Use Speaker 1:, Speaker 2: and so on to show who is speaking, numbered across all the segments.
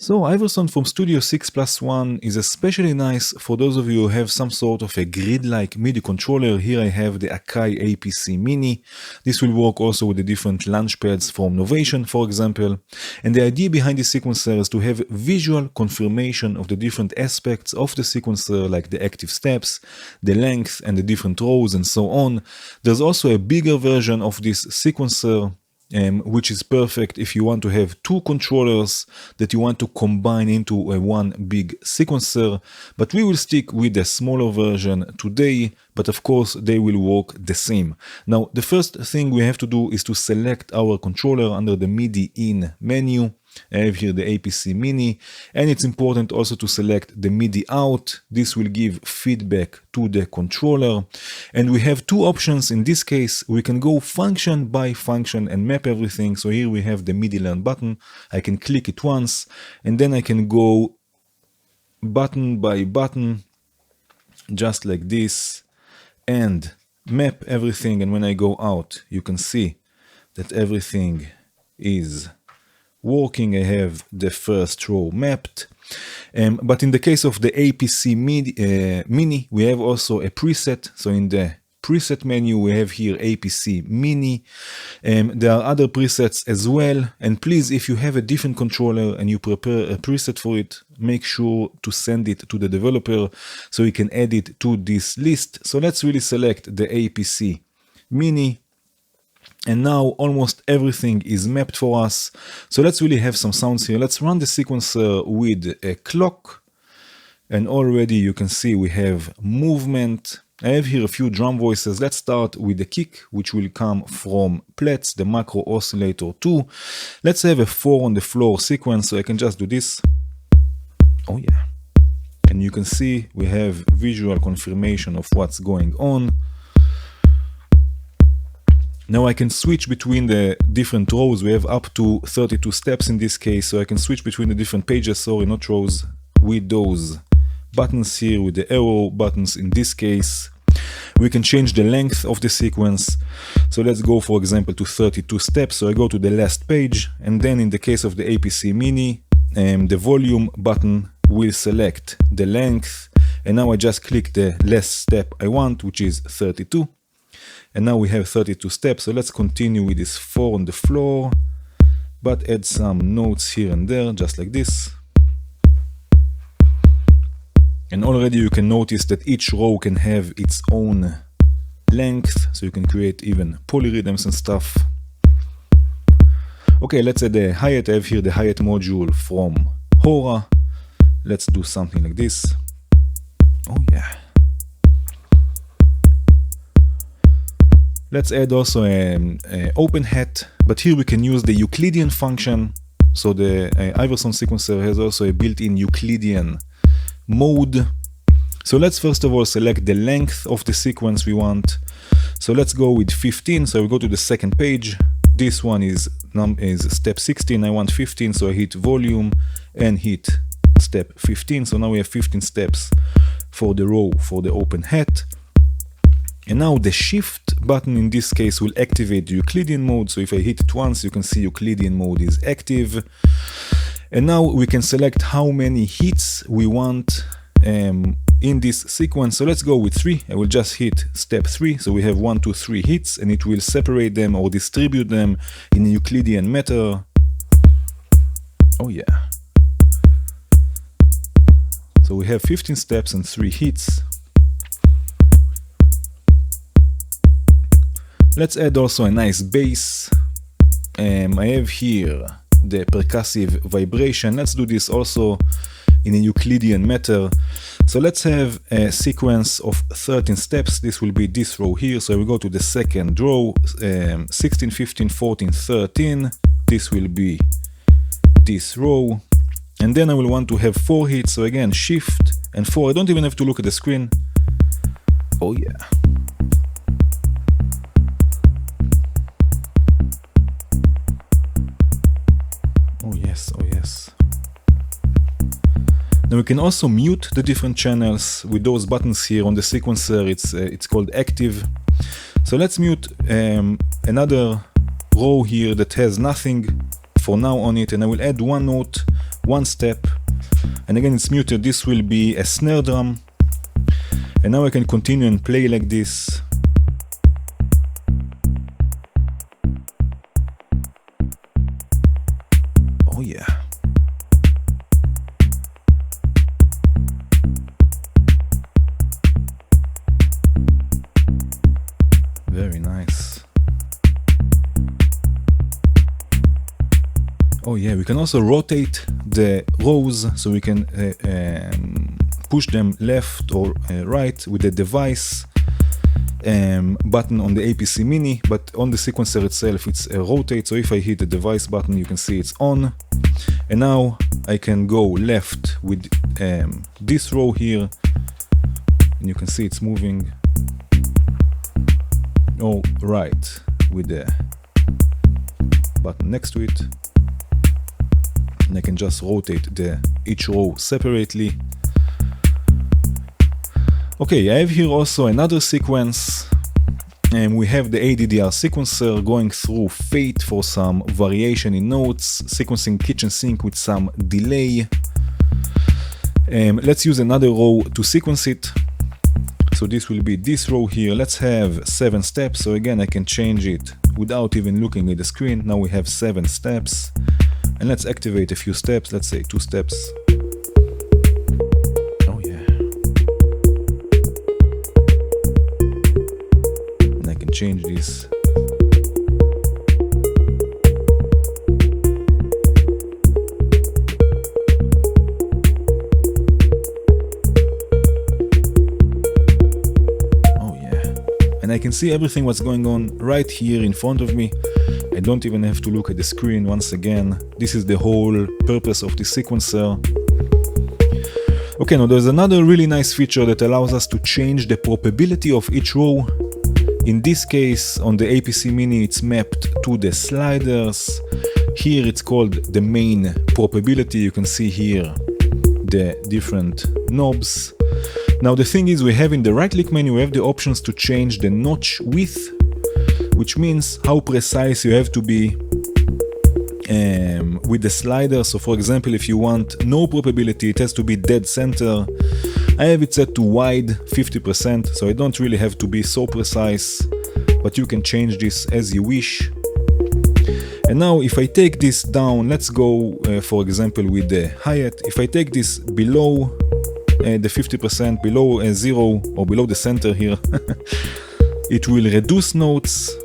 Speaker 1: So Iverson from Studio 6+1 is especially nice for those of you who have some sort of a grid-like MIDI controller. Here I have the AKAI APC Mini. This will work also with the different launch pads from Novation, for example. And the idea behind this sequencer is to have visual confirmation of the different aspects of the sequencer, like the active steps, the length, and the different rows, and so on. There's also a bigger version of this sequencer, which is perfect if you want to have two controllers that you want to combine into a one big sequencer, but we will stick with the smaller version today, but of course they will work the same. Now the first thing we have to do is to select our controller under the MIDI in menu. I have here the APC Mini, and it's important also to select the MIDI out. This will give feedback to the controller, and we have two options. In this case we can go function by function and map everything. So here we have the MIDI learn button. I can click it once, and then I can go button by button just like this and map everything. And when I go out, you can see that everything is working. I have the first row mapped, but in the case of the APC Mini, we have also a preset. So in the preset menu we have here APC Mini. There are other presets as well, and please, if you have a different controller and you prepare a preset for it, make sure to send it to the developer so we can add it to this list. So let's really select the APC Mini. And now almost everything is mapped for us. So let's really have some sounds here. Let's run the sequencer with a clock. And already you can see we have movement. I have here a few drum voices. Let's start with the kick, which will come from Plets, the macro oscillator 2. Let's have a 4 on the floor sequence. So I can just do this. Oh yeah. And you can see we have visual confirmation of what's going on. Now I can switch between the different rows. We have up to 32 steps in this case, so I can switch between the different pages, sorry, not rows, with those buttons here, with the arrow buttons in this case. We can change the length of the sequence. So let's go, for example, to 32 steps. So I go to the last page, and then in the case of the APC Mini, the volume button will select the length. And now I just click the last step I want, which is 32. And now we have 32 steps. So let's continue with this 4 on the floor, but add some notes here and there, just like this. And already you can notice that each row can have its own length, so you can create even polyrhythms and stuff. Okay, let's add the hi-hat. I have here the hi-hat module from Hora. Let's do something like this. Oh yeah. Let's add also an open hat, but here we can use the Euclidean function. So the Iverson sequencer has also a built-in Euclidean mode. So let's first of all select the length of the sequence we want. So let's go with 15. So we go to the second page. This one is step 16. I want 15, so I hit volume and hit step 15. So now we have 15 steps for the row for the open hat. And now the shift button in this case will activate the Euclidean mode. So if I hit it once, you can see Euclidean mode is active. And now we can select how many hits we want in this sequence. So let's go with 3. I will just hit step 3. So we have 1, 2, 3 hits, and it will separate them or distribute them in a Euclidean manner. Oh yeah. So we have 15 steps and 3 hits. Let's add also a nice bass. I have here the percussive vibration. Let's do this also in a Euclidean manner. So let's have a sequence of 13 steps. This will be this row here. So we go to the second row, 16, 15, 14, 13. This will be this row. And then I will want to have 4 hits. So again, shift and 4. I don't even have to look at the screen. Oh yeah. Oh yes, oh yes. Now we can also mute the different channels with those buttons here on the sequencer. It's called active. So let's mute another row here that has nothing for now on it, and I will add one note one step, and again it's muted. This will be a snare drum, and now I can continue and play like this. Oh yeah. Very nice. Oh yeah, we can also rotate the rows, so we can push them left or right with the device button on the APC Mini, but on the sequencer itself it's a rotate, so if I hit the device button you can see it's on. And now I can go left with this row here, and you can see it's moving, or right with the button next to it, and I can just rotate each row separately. Okay, I have here also another sequence, and we have the ADDR sequencer going through Fate for some variation in notes, sequencing kitchen sink with some delay. Let's use another row to sequence it. So this will be this row here. Let's have 7 steps. So again, I can change it without even looking at the screen. Now we have 7 steps. And let's activate a few steps. Let's say 2 steps. Oh yeah. And I can change this. I can see everything what's going on right here in front of me. I don't even have to look at the screen once again. This is the whole purpose of the sequencer. Okay, now there's another really nice feature that allows us to change the probability of each row. In this case, on the APC Mini, it's mapped to the sliders. Here it's called the main probability. You can see here the different knobs. Now the thing is, we have in the right click menu, we have the options to change the notch width, which means how precise you have to be with the slider. So for example, if you want no probability, it has to be dead center. I have it set to wide 50%, so I don't really have to be so precise, but you can change this as you wish. And now if I take this down, let's go for example with the hi-hat. If I take this below the 50%, below 0 or below the center here, it will reduce notes,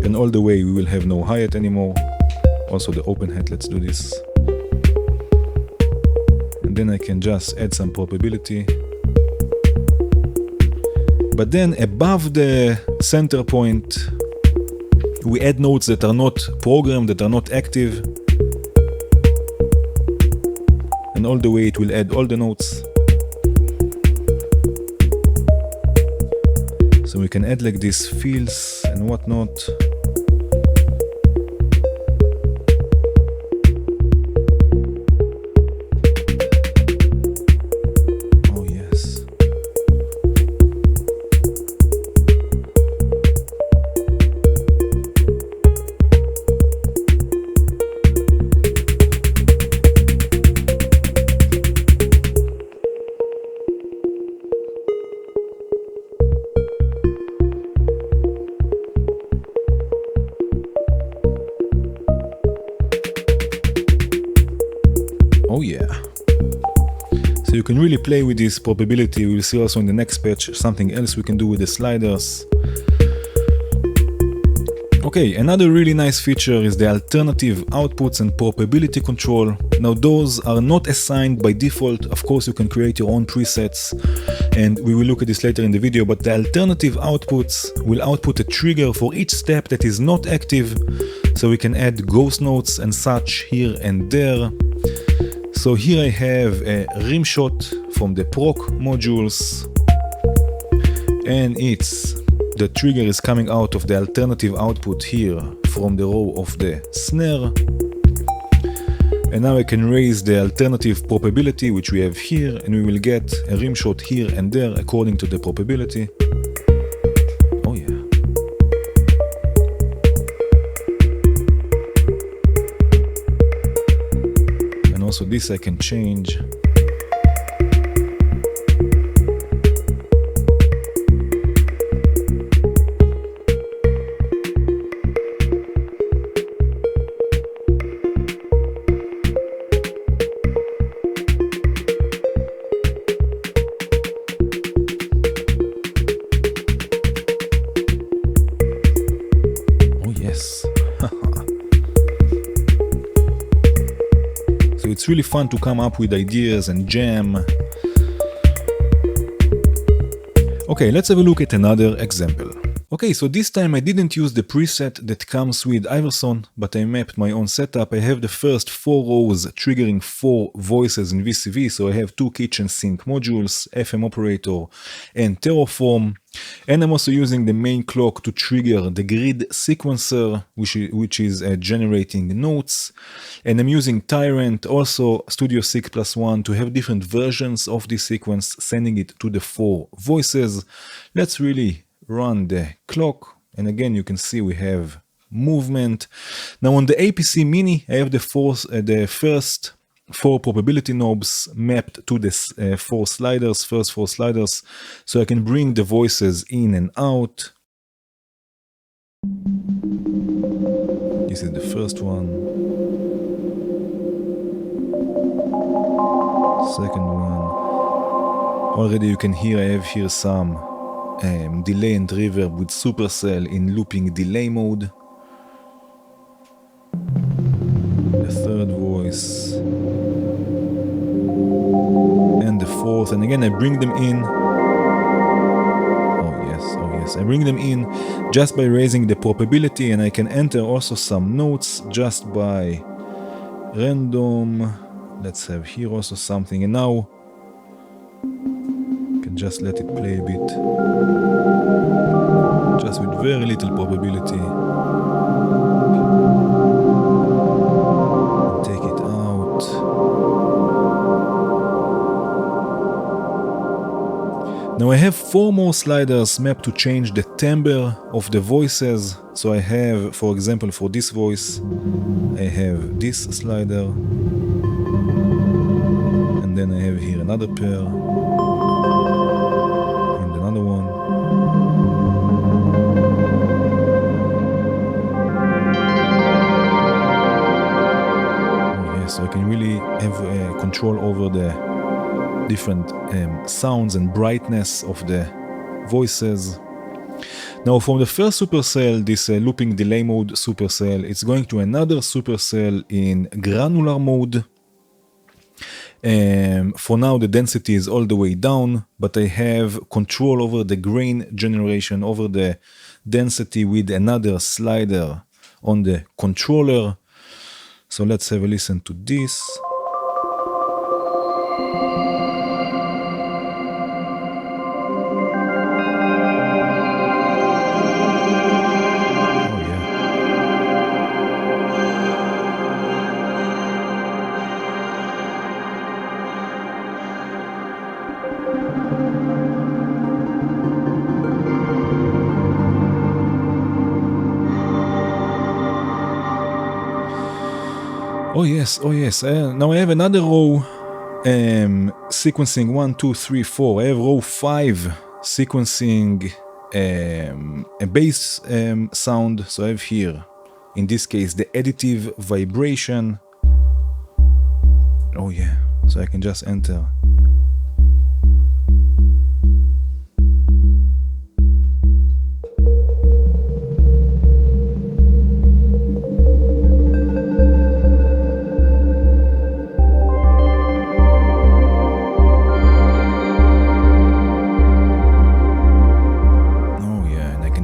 Speaker 1: and all the way we will have no hi-hat anymore. Also the open hat, let's do this. And then I can just add some probability. But then above the center point, we add notes that are not programmed, that are not active. And all the way it will add all the notes. So we can add like this fills and whatnot. Oh yes. Oh yeah. So you can really play with this probability. We'll see also in the next patch something else we can do with the sliders. Okay, another really nice feature is the alternative outputs and probability control. Now those are not assigned by default. Of course you can create your own presets, and we will look at this later in the video, but the alternative outputs will output a trigger for each step that is not active. So we can add ghost notes and such here and there. So here I have a rim shot from the proc modules, and the trigger is coming out of the alternative output here from the row of the snare. And now I can raise the alternative probability, which we have here, and we will get a rim shot here and there according to the probability. Oh yeah. Also this I can change. So it's really fun to come up with ideas and jam. Okay, let's have a look at another example. Okay, so this time I didn't use the preset that comes with Iverson, but I mapped my own setup. I have the first 4 rows triggering 4 voices in VCV, so I have 2 kitchen sink modules, FM operator, and Terraform. And I'm also using the main clock to trigger the grid sequencer, which is generating notes. And I'm using Tyrant, also Studio 6+1, to have different versions of this sequence, sending it to the 4 voices. Let's really run the clock. And again, you can see we have movement. Now on the APC Mini, I have the first 4 probability knobs mapped to the first 4 sliders, so I can bring the voices in and out. This is the first one. Second one. Already you can hear, I have here some delay and reverb with Supercell in looping delay mode. The third voice. And the fourth, and again I bring them in. Oh yes, I bring them in just by raising the probability, and I can enter also some notes just by random. Let's have here also something, and now I can just let it play a bit, just with very little probability. Take it out. Now I have 4 more sliders mapped to change the timbre of the voices. So I have, for example, for this voice, I have this slider, and then I have here another pair, and another one. Oh yeah, so I can really have control over the different sounds and brightness of the voices. Now from the first supercell, this looping delay mode supercell, it's going to another supercell in granular mode. For now the density is all the way down, but I have control over the grain generation, over the density with another slider on the controller. So let's have a listen to this. Oh yes, now I have another row sequencing 1, 2, 3, 4. I have row 5 sequencing a bass sound. So I have here, in this case, the additive vibration. Oh yeah, so I can just enter.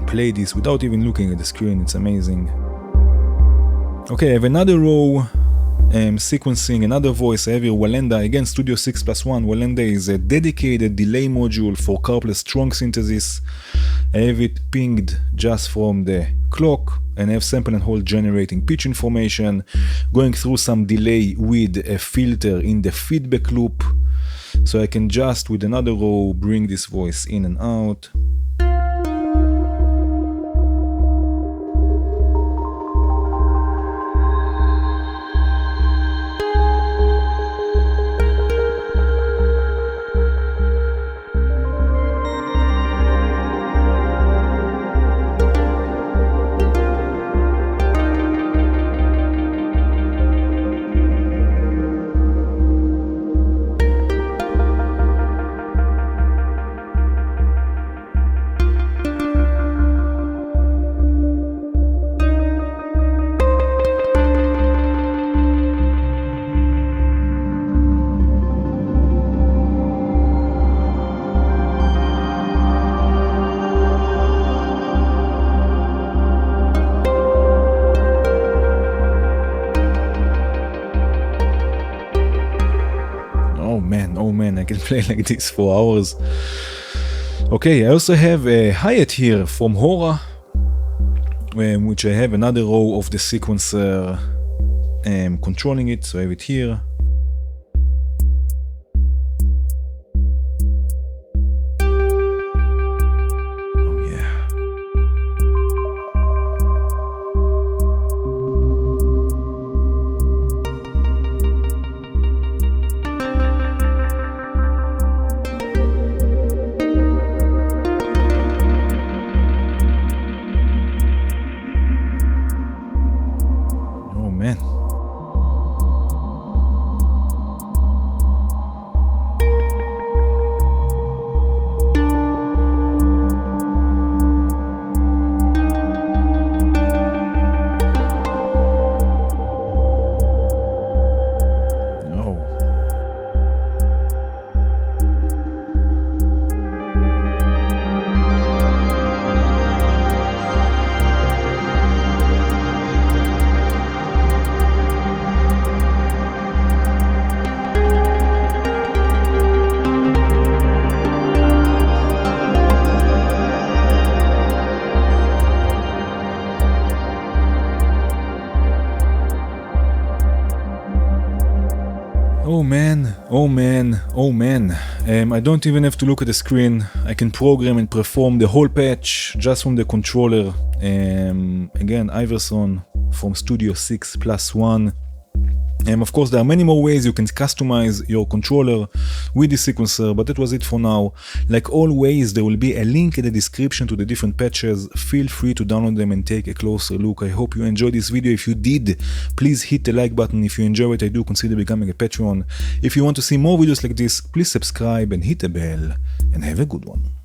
Speaker 1: Play this without even looking at the screen. It's amazing. Okay, I have another row sequencing another voice. I have here Wallenda, again Studio 6+1. Wallenda is a dedicated delay module for carpless strong synthesis. I have it pinged just from the clock, and I have sample and hold generating pitch information, going through some delay with a filter in the feedback loop. So I can just with another row bring this voice in and out. Oh man, I can play like this for hours. Okay, I also have a hi-hat here from Hora, which I have another row of the sequencer controlling it, so I have it here. Oh man, I don't even have to look at the screen. I can program and perform the whole patch just from the controller. Again, Iverson from Studio 6+1. Of course, there are many more ways you can customize your controller with the sequencer, but that was it for now. Like always, there will be a link in the description to the different patches. Feel free to download them and take a closer look. I hope you enjoyed this video. If you did, please hit the like button. If you enjoy what I do, consider becoming a Patreon. If you want to see more videos like this, please subscribe and hit the bell, and have a good one.